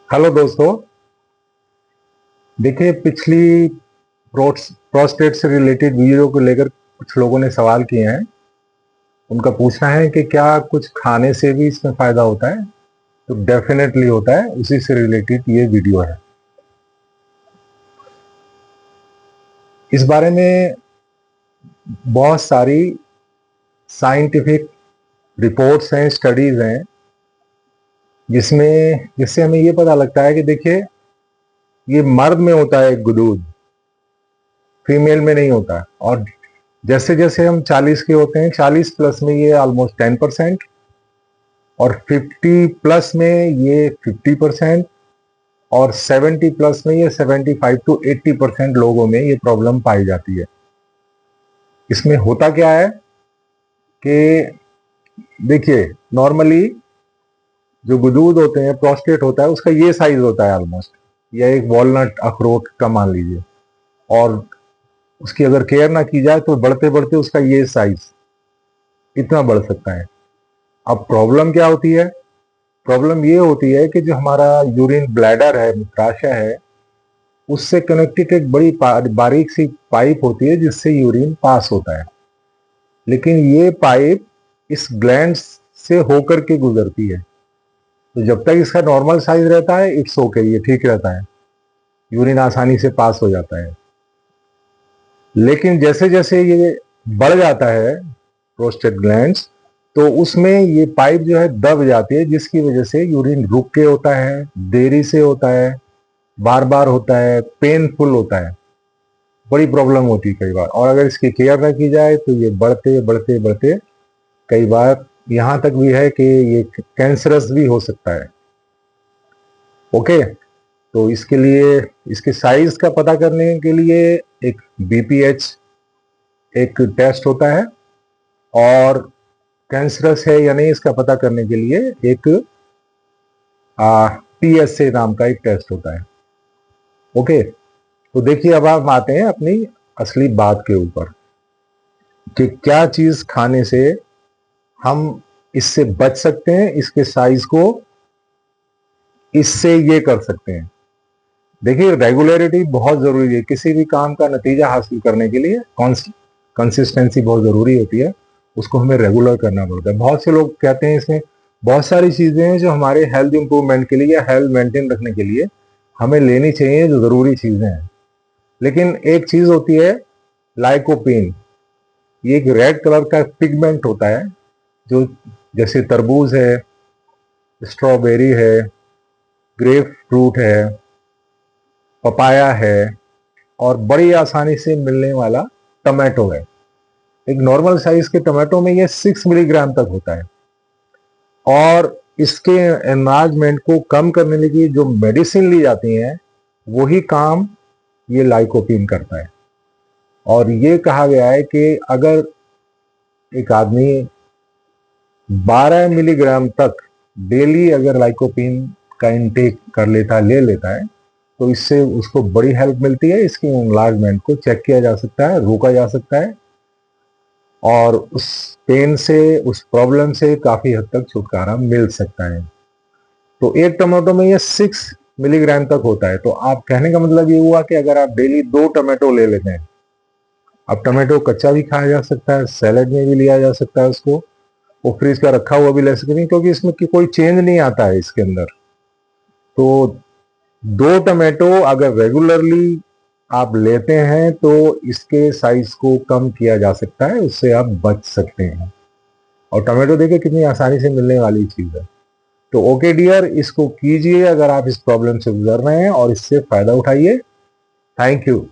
Hello दोस्तों। देखिए, पिछली प्रोस्टेट से रिलेटेड वीडियो को लेकर कुछ लोगों ने सवाल किए हैं। उनका पूछना है कि क्या कुछ खाने से भी इसमें फायदा होता है। तो डेफिनेटली होता है, उसी से रिलेटेड ये वीडियो है। इस बारे में बहुत सारी साइंटिफिक रिपोर्ट्स हैं, स्टडीज हैं, जिससे हमें ये पता लगता है कि देखिए, ये मर्द में होता है गुदूद, फीमेल में नहीं होता। और जैसे जैसे हम 40 के होते हैं, 40 प्लस में ये ऑलमोस्ट 10%, और 50 प्लस में ये 50%, और 70 प्लस में ये 75 टू 80% लोगों में ये प्रॉब्लम पाई जाती है। इसमें होता क्या है कि देखिए, नॉर्मली जो गुदूद होते हैं, प्रोस्टेट होता है, उसका ये साइज होता है ऑलमोस्ट, या एक वॉलनट अखरोट का मान लीजिए। और उसकी अगर केयर ना की जाए तो बढ़ते बढ़ते उसका ये साइज इतना बढ़ सकता है। अब प्रॉब्लम क्या होती है? प्रॉब्लम ये होती है कि जो हमारा यूरिन ब्लैडर है, मूत्राशय है, उससे कनेक्टेड एक बड़ी बारीक सी पाइप होती है जिससे यूरिन पास होता है। लेकिन ये पाइप इस ग्लैंड से होकर के गुजरती है। तो जब तक इसका नॉर्मल साइज रहता है, इट्स ओके, ये ठीक रहता है, यूरिन आसानी से पास हो जाता है। लेकिन जैसे जैसे ये बढ़ जाता है प्रोस्टेट ग्लैंड्स, तो उसमें ये पाइप जो है दब जाती है, जिसकी वजह से यूरिन रुक के होता है, देरी से होता है, बार बार होता है, पेनफुल होता है, बड़ी प्रॉब्लम होती है कई बार। और अगर इसकी केयर ना की जाए तो ये बढ़ते बढ़ते बढ़ते कई बार यहां तक भी है कि ये कैंसरस भी हो सकता है। ओके, तो इसके लिए, इसके साइज का पता करने के लिए एक बीपीएच एक टेस्ट होता है, और कैंसरस है या नहीं इसका पता करने के लिए एक पीएसए नाम का एक टेस्ट होता है। ओके, तो देखिए, अब आप आते हैं अपनी असली बात के ऊपर कि क्या चीज खाने से हम इससे बच सकते हैं, इसके साइज को इससे ये कर सकते हैं। देखिए, रेगुलरिटी बहुत जरूरी है किसी भी काम का नतीजा हासिल करने के लिए। कंसिस्टेंसी बहुत जरूरी होती है, उसको हमें रेगुलर करना पड़ता है। बहुत से लोग कहते हैं इसमें बहुत सारी चीजें हैं जो हमारे हेल्थ इंप्रूवमेंट के लिए या हेल्थ मेंटेन रखने के लिए हमें लेनी चाहिए, जो जरूरी चीजें हैं। लेकिन एक चीज होती है लाइकोपीन। ये एक रेड कलर का पिगमेंट होता है, जो जैसे तरबूज है, स्ट्रॉबेरी है, ग्रेप फ्रूट है, पपाया है, और बड़ी आसानी से मिलने वाला टमाटो है। एक नॉर्मल साइज के टमाटो में ये 6 मिलीग्राम तक होता है। और इसके एनलार्जमेंट को कम करने के लिए जो मेडिसिन ली जाती हैं, वही काम ये लाइकोपीन करता है। और ये कहा गया है कि अगर एक आदमी 12 मिलीग्राम तक डेली अगर लाइकोपीन का इंटेक कर लेता, ले लेता है, तो इससे उसको बड़ी हेल्प मिलती है। इसके एनलार्जमेंट को चेक किया जा सकता है, रोका जा सकता है, और उस पेन से, उस प्रॉब्लम से काफी हद तक छुटकारा मिल सकता है। तो एक टमाटो में ये 6 मिलीग्राम तक होता है। तो आप कहने का मतलब ये हुआ कि अगर आप डेली 2 टमाटो ले लेते हैं, अब टमाटो कच्चा भी खाया जा सकता है, सैलेड में भी लिया जा सकता है उसको, वो फ्रीज का रखा हुआ भी ले सकते हैं, क्योंकि इसमें कोई चेंज नहीं आता है इसके अंदर। तो 2 टमाटो अगर रेगुलरली आप लेते हैं तो इसके साइज को कम किया जा सकता है, उससे आप बच सकते हैं। और टमाटो देखिए कितनी आसानी से मिलने वाली चीज है। तो ओके डियर, इसको कीजिए अगर आप इस प्रॉब्लम से गुजर रहे हैं, और इससे फायदा उठाइए। Thank you.